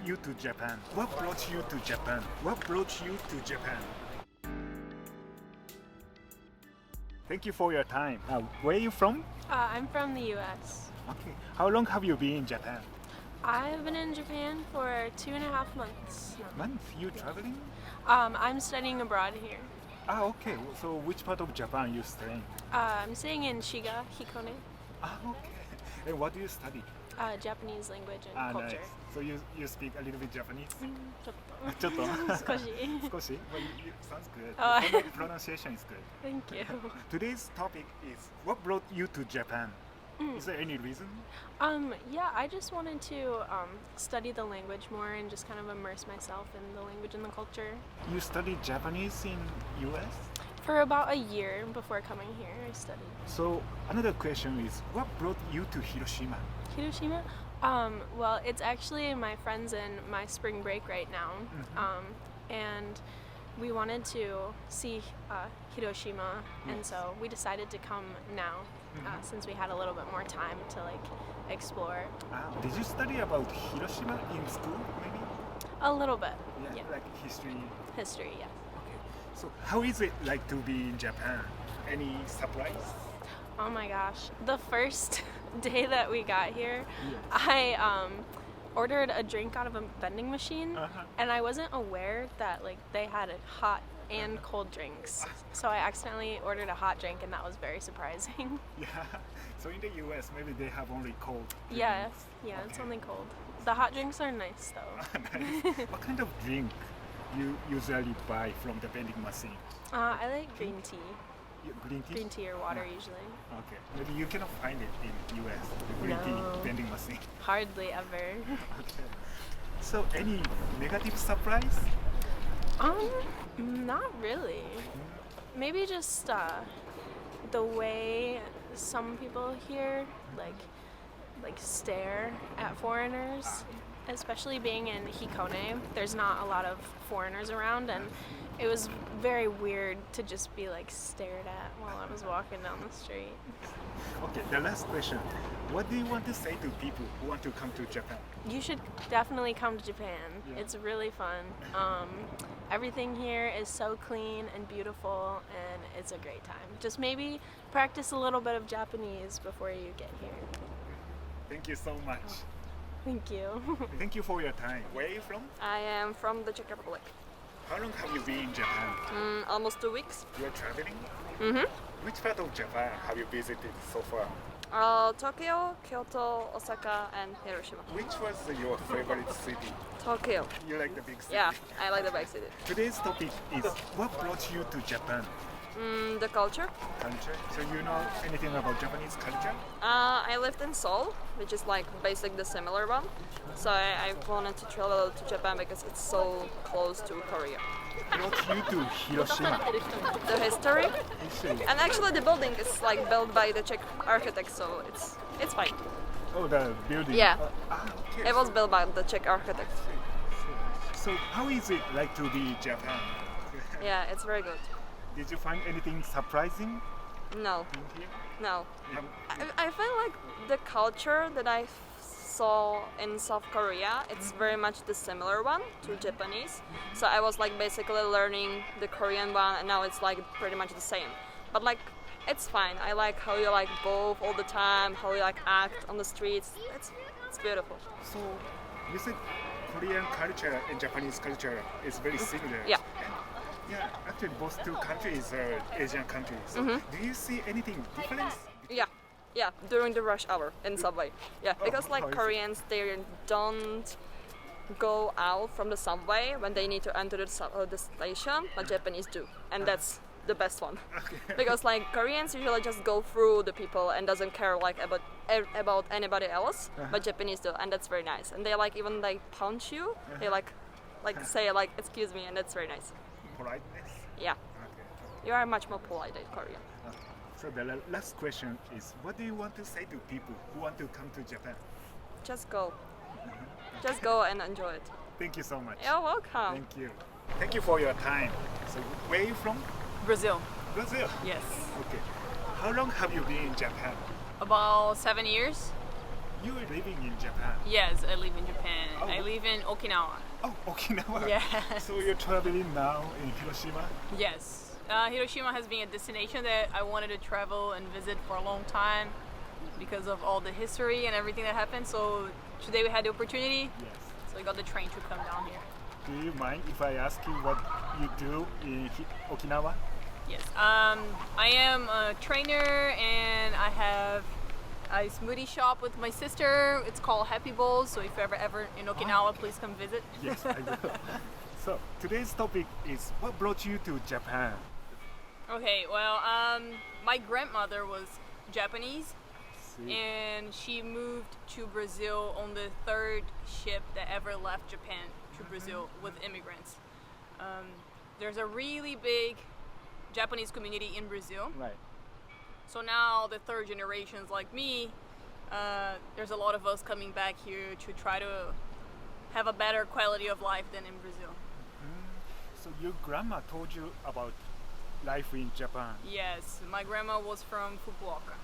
you to Japan? What brought you to Japan? What brought you to Japan? Thank you for your time. Where are you from? I'm from the U.S. Okay. How long have you been in Japan? I've been in Japan for 2.5 months now. Month? You traveling? I'm studying abroad here. Okay. So which part of Japan you staying? I'm staying in Shiga, Hikone, Okay. And what do you study? Japanese language and culture. Nice. So you speak a little bit Japanese? ちょっちょっとと少し少し? Well, sounds good. Oh. Pronunciation is good. Thank you. Today's topic is what brought you to Japan? Is there any reason? Yeah, I just wanted to study the language more and just kind of immerse myself in the language and the culture. You studied Japanese in US? For about a year before coming here, I studied. So another question is what brought you to Hiroshima? Hiroshima? Well, it's actually my friends in my spring break right now. And we wanted to see Hiroshima, and so we decided to come now since we had a little bit more time to like explore. Did you study about Hiroshima in school maybe? A little bit. Yeah. Like history? History, yeah. Okay. So how is it like to be in Japan? Any surprise? Oh my gosh. The first day that we got here, Yes. I ordered a drink out of a vending machine, and I wasn't aware that like they had hot and cold drinks. So I accidentally ordered a hot drink, and that was very surprising. Yeah. So in the US maybe they have only cold drinks. Yeah, it's only cold. The hot drinks are nice though. Nice. What kind of drink you usually buy from the vending machine? I like green tea. Green tea? Green tea or water usually. Okay. Maybe you cannot find it in US, the green tea vending machine. Hardly ever. Okay. So any negative surprise? Not really. Maybe just the way some people here like stare at foreigners, especially being in Hikone. There's not a lot of foreigners around, and it was very weird to just be like stared at while I was walking down the street. Okay, the last question. What do you want to say to people who want to come to Japan? You should definitely come to Japan. Yeah. It's really fun. Everything here is so clean and beautiful, and it's a great time. Just maybe practice a little bit of Japanese before you get here. Thank you so much. Thank you. Thank you for your time. Where are you from? I am from the Czech Republic. How long have you been in Japan? Almost 2 weeks. You are traveling? Mm-hmm. Which part of Japan have you visited so far? Tokyo, Kyoto, Osaka, and Hiroshima. Which was your favorite city? Tokyo. You like the big city? Yeah, I like the big city. Today's topic is what brought you to Japan? The culture. Culture. So you know anything about Japanese culture? I lived in Seoul, which is like basically the similar one. So I wanted to travel to Japan because it's so close to Korea. Brought you to Hiroshima? The history, History. and actually the building is like built by the Czech architects, so it's fine. Oh, the building. Yeah. Okay. It was built by the Czech architects. So how is it like to be in Japan? Yeah, it's very good. Did you find anything surprising No, in here? no. I feel like the culture that I saw in South Korea, it's very much the similar one to Japanese. So I was like basically learning the Korean one, and now it's like pretty much the same. But like it's fine. I like how you like both all the time, how you like act on the streets. It's beautiful. So you said Korean culture and Japanese culture is very similar. Yeah. Yeah, actually both two countries are Asian countries. So do you see anything different? Yeah, during the rush hour in subway. Yeah, because how like is it? Koreans, they don't go out from the subway when they need to enter the station, but Japanese do, and that's the best one. Okay. Because like Koreans usually just go through the people and doesn't care like about anybody else, but Japanese do, and that's very nice. And they like even like punch you, they like say like excuse me, and that's very nice. Politeness? Yeah, Okay. you are much more polite in Korea. Okay. So the last question is, what do you want to say to people who want to come to Japan? Just go. Just go and enjoy it. Thank you so much. You're welcome. Thank you. Thank you for your time. So where are you from? Brazil, Brazil. yes. Okay. How long have you been in Japan? About 7 years. you are living in Japan. Yes, I live in Japan. Oh. I live in Okinawa. Oh, Okinawa. Yes. So you're traveling now in Hiroshima? Yes. Hiroshima has been a destination that I wanted to travel and visit for a long time because of all the history and everything that happened. So today we had the opportunity. Yes. So I got the train to come down here. Do you mind if I ask you what you do in Okinawa? Yes. I am a trainer and I have a smoothie shop with my sister. It's called Happy Bowls. So if you're ever in Okinawa, please come visit. Yes, I will. So today's topic is what brought you to Japan? Okay, well, my grandmother was Japanese See. and she moved to Brazil on the third ship that ever left Japan to Brazil with immigrants. There's a really big Japanese community in Brazil. Right. So now the third generations like me, there's a lot of us coming back here to try to have a better quality of life than in Brazil. So your grandma told you about life in Japan. Yes, my grandma was from Fukuoka.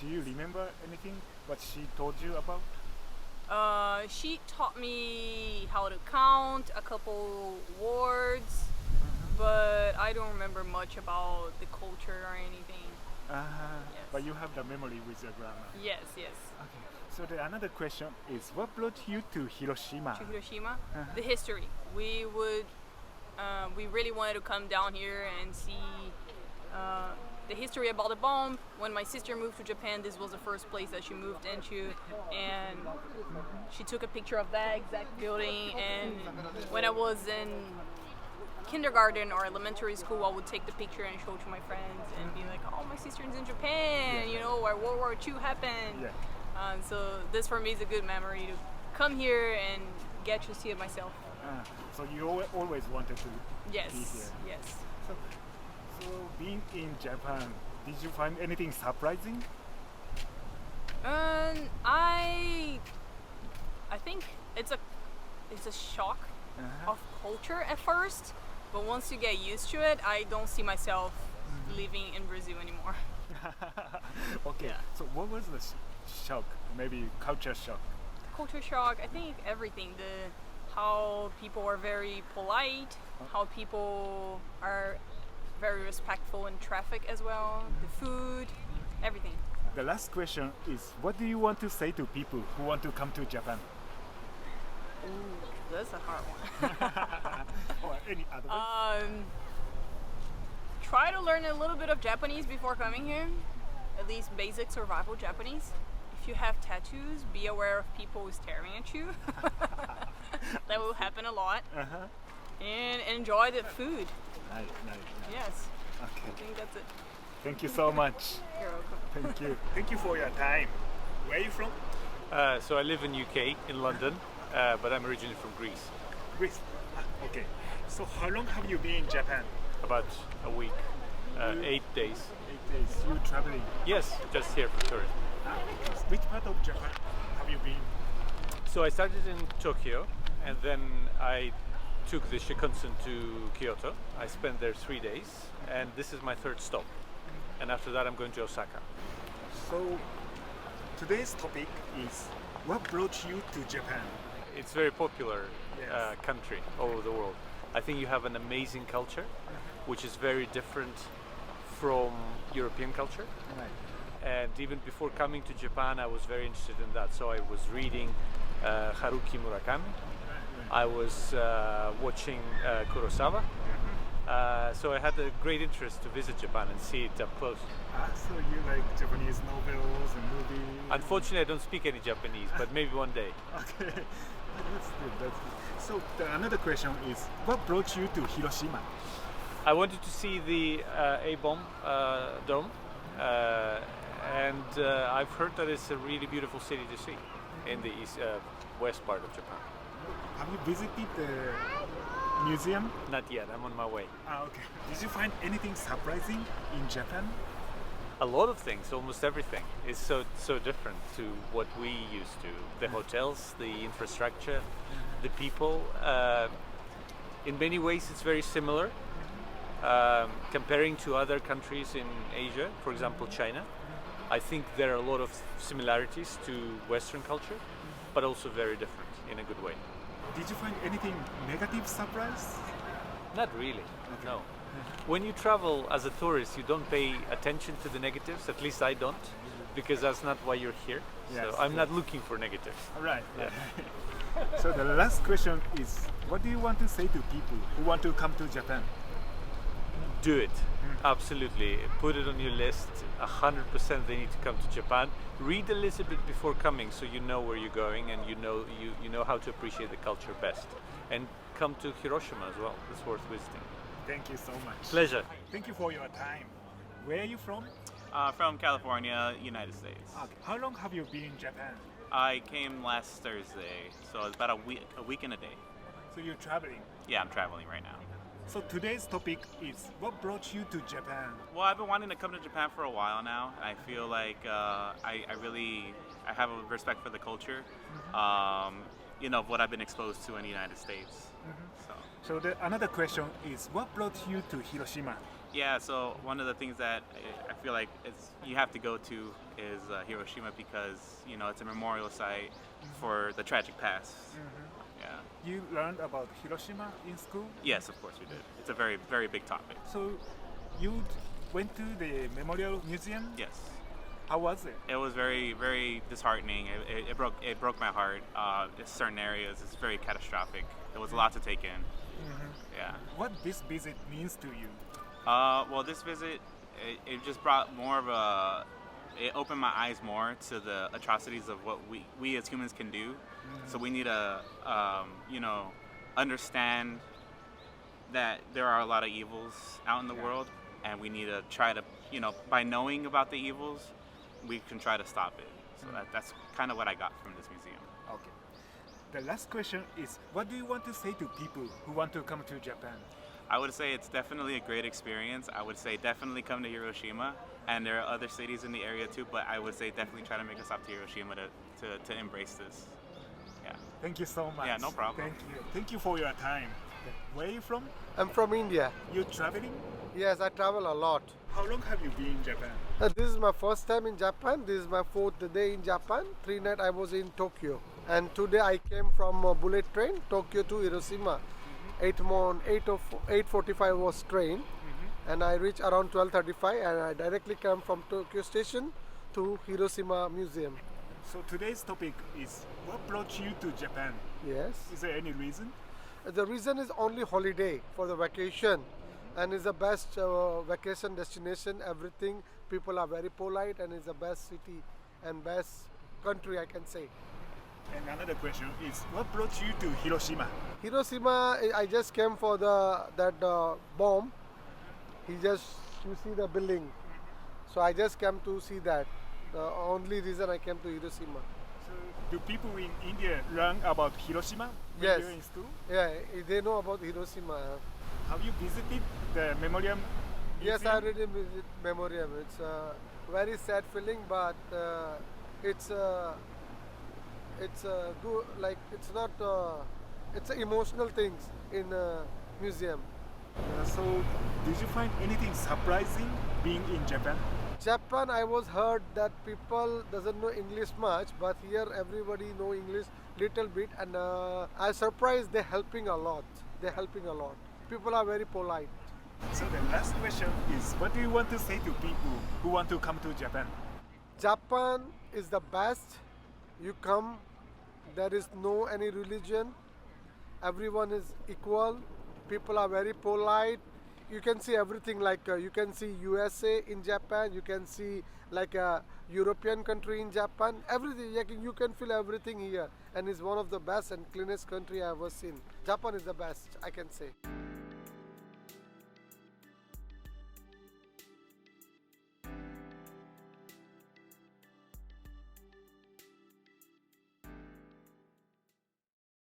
Do you remember anything what she told you about? She taught me how to count, a couple words, but I don't remember much about the culture or anything. But you have the memory with your grandma. Yes, yes. Okay. So the another question is what brought you to Hiroshima? To Hiroshima, the history. We really wanted to come down here and see the history about the bomb. When my sister moved to Japan, this was the first place that she moved into, and she took a picture of that exact building. And when I was in kindergarten or elementary school, I would take the picture and show to my friends and be like, "Oh, my sister's in Japan. You know, where World War II happened." Yeah. So this for me is a good memory to come here and get to see it myself. So you always wanted to Yes, be here. yes. So being in Japan, did you find anything surprising? I think it's a shock of culture at first, but once you get used to it, I don't see myself living in Brazil anymore. Okay. Yeah. So what was the shock? Maybe culture shock. Culture shock. I think everything. How people are very polite, how people are very respectful in traffic as well, the food, everything. The last question is what do you want to say to people who want to come to Japan? Ooh, that's a hard one. Or any advice? Try to learn a little bit of Japanese before coming here, at least basic survival Japanese. If you have tattoos, be aware of people staring at you. That will happen a lot. And enjoy the food. Nice. Yes. I Okay. think that's it. Thank you so much. You're welcome. Thank you. Thank you for your time. Where are you from? So I live in UK, in London, but I'm originally from Greece. Greece. Okay. So how long have you been in Japan? About a week, 8 days. 8 days. You traveling? Yes, just here for tourism. Which part of Japan have you been? So I started in Tokyo, and then I took the Shinkansen to Kyoto. I spent there 3 days, and this is my third stop. And after that, I'm going to Osaka. So today's topic is what brought you to Japan? It's a very popular Yes. country all over the world. I think you have an amazing culture, which is very different from European culture. Right. And even before coming to Japan, I was very interested in that. So I was reading Haruki Murakami. I was watching Kurosawa. So I had a great interest to visit Japan and see it up close. So you like Japanese novels and movies? Unfortunately, I don't speak any Japanese, but maybe one day. Okay. That's good. So another question is, what brought you to Hiroshima? I wanted to see the A-bomb dome, and I've heard that it's a really beautiful city to see in the west part of Japan. Have you visited the museum? Not yet, I'm on my way. Okay. Did you find anything surprising in Japan? A lot of things, almost everything, is so different to what we used to. The hotels, the infrastructure, the people. In many ways, it's very similar. Comparing to other countries in Asia, for example, China. I think there are a lot of similarities to Western culture, but also very different in a good way. Did you find anything negative surprise? Not really, no. When you travel as a tourist, you don't pay attention to the negatives, at least I don't, because that's not why you're here. Yes, So I'm not looking for negatives. All right. Yeah. So the last question is, what do you want to say to people who want to come to Japan? Do it. Absolutely. Put it on your list. 100% they need to come to Japan. Read a little bit before coming so you know where you're going and you know how to appreciate the culture best. And come to Hiroshima as well. It's worth visiting. Thank you so much. Pleasure. Thank you for your time. Where are you from? From California, United States. Okay. How long have you been in Japan? I came last Thursday, so it's about a week and a day. So you're traveling. Yeah, I'm traveling right now. So today's topic is what brought you to Japan? Well, I've been wanting to come to Japan for a while now. I feel like I have a respect for the culture, of what I've been exposed to in the United States. So another question is what brought you to Hiroshima? Yeah, so one of the things that I feel like you have to go to is Hiroshima because, it's a memorial site for the tragic past. Yeah. You learned about Hiroshima in school? Yes, of course we did. It's a very, very big topic. So you went to the Memorial Museum? Yes. How was it? It was very, very disheartening. It broke my heart. In certain areas, it's very catastrophic. There was a lot to take in. Yeah. What this visit means to you? Well, this visit, it just brought more of it opened my eyes more to the atrocities of what we as humans can do. So we need to, understand that there are a lot of evils out in the world, and we need to try to, by knowing about the evils, we can try to stop it. So that's kind of what I got from this museum. Okay. The last question is, what do you want to say to people who want to come to Japan? I would say it's definitely a great experience. I would say definitely come to Hiroshima, and there are other cities in the area too, but I would say definitely try to make a stop to Hiroshima to embrace this. Yeah. Thank you so much. Yeah, no problem. Thank you. Thank you for your time. Where are you from? I'm from India. You traveling? Yes, I travel a lot. How long have you been in Japan? This is my first time in Japan. This is my fourth day in Japan. 3 nights I was in Tokyo. And today I came from a bullet train, Tokyo to Hiroshima. 8:45 was train. And I reached around 12:35 and I directly came from Tokyo station to Hiroshima Museum. So today's topic is what brought you to Japan? Yes. Is there any reason? The reason is only holiday for the vacation. And it's the best vacation destination. Everything, people are very polite and it's the best city and best country I can say. And another question is what brought you to Hiroshima? Hiroshima, I just came for that bomb. You see the building. So I just came to see that. The only reason I came to Hiroshima. So do people in India learn about Hiroshima when Yes. they're in school? Yeah, they know about Hiroshima. Have you visited the memorial Yes, museum? I already visited Memoriam. It's a very sad feeling, but it's good. Like it's not. It's emotional things in museum. So did you find anything surprising being in Japan? Japan, I was heard that people doesn't know English much, but here everybody know English little bit, and I surprised they're helping a lot. People are very polite. So the last question is what do you want to say to people who want to come to Japan? Japan is the best. You come, there is no any religion. Everyone is equal. People are very polite. You can see everything like you can see USA in Japan. You can see like a European country in Japan. Everything you can feel everything here, and it's one of the best and cleanest country I ever seen. Japan is the best, I can say.